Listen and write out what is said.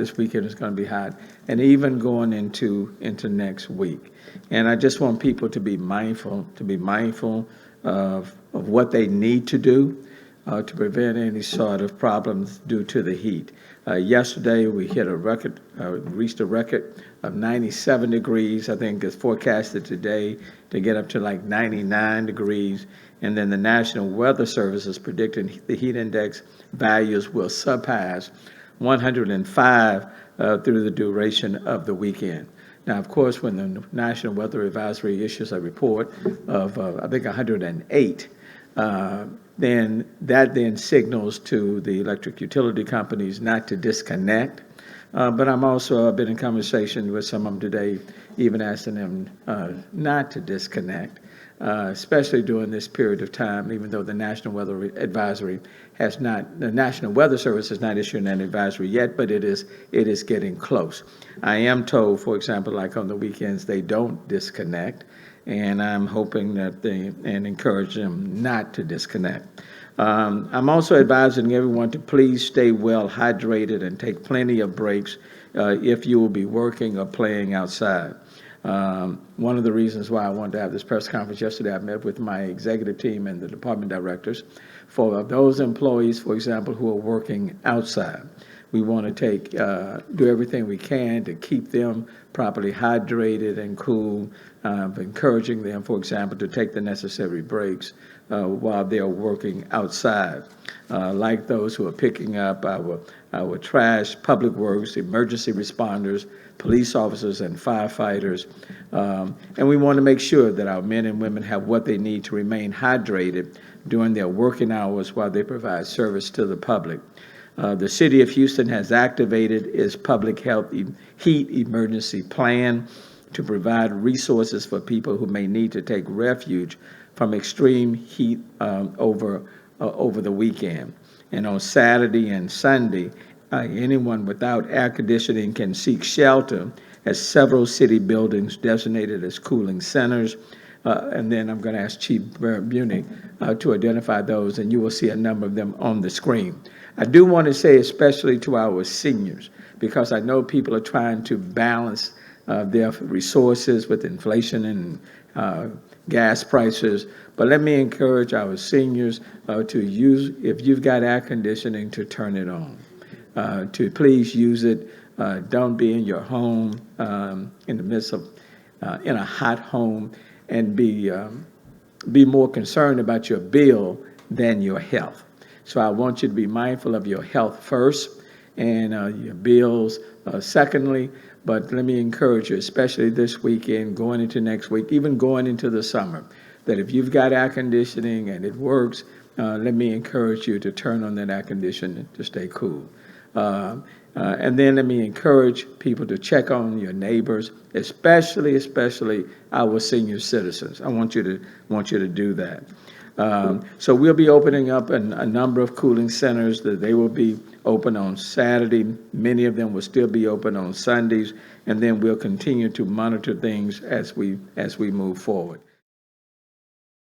This weekend is going to be hot, and even going into next week. And I just want people to be mindful of what they need to do to prevent any sort of problems due to the heat. Yesterday, we hit a record, reached a record of 97 degrees. I think it's forecasted today to get up to like 99 degrees. And then the National Weather Service is predicting the heat index values will surpass 105 through the duration of the weekend. Now, of course, when the National Weather Advisory issues a report of, I think, 108, then that signals to the electric utility companies not to disconnect. But I'm also, I've been in conversation with some of them today, even asking them not to disconnect, especially during this period of time, even though the National Weather Advisory the National Weather Service has not issued an advisory yet, but it is getting close. I am told, for example, like on the weekends, they don't disconnect, and I'm hoping that and encourage them not to disconnect. I'm also advising everyone to please stay well hydrated and take plenty of breaks if you will be working or playing outside. One of the reasons why I wanted to have this press conference yesterday, I met with my executive team and the department directors. For those employees, for example, who are working outside, we want to do everything we can to keep them properly hydrated and cool, encouraging them, for example, to take the necessary breaks while they're working outside, like those who are picking up our trash, public works, emergency responders, police officers, and firefighters. And we want to make sure that our men and women have what they need to remain hydrated during their working hours while they provide service to the public. The City of Houston has activated its public health heat emergency plan to provide resources for people who may need to take refuge from extreme heat over the weekend. And on Saturday and Sunday, anyone without air conditioning can seek shelter at several city buildings designated as cooling centers. And then I'm going to ask Chief Muni to identify those, and you will see a number of them on the screen. I do want to say especially to our seniors, because I know people are trying to balance their resources with inflation and gas prices. But let me encourage our seniors to use, if you've got air conditioning, to turn it on, to please use it. Don't be in your home in the midst of, in a hot home, and be more concerned about your bill than your health. So I want you to be mindful of your health first and your bills secondly. But let me encourage you, especially this weekend, going into next week, even going into the summer, that if you've got air conditioning and it works, let me encourage you to turn on that air conditioning to stay cool. And then let me encourage people to check on your neighbors, especially our senior citizens. I want you to do that. So we'll be opening up a number of cooling centers. That they will be open on Saturday. Many of them will still be open on Sundays, and then we'll continue to monitor things as we move forward.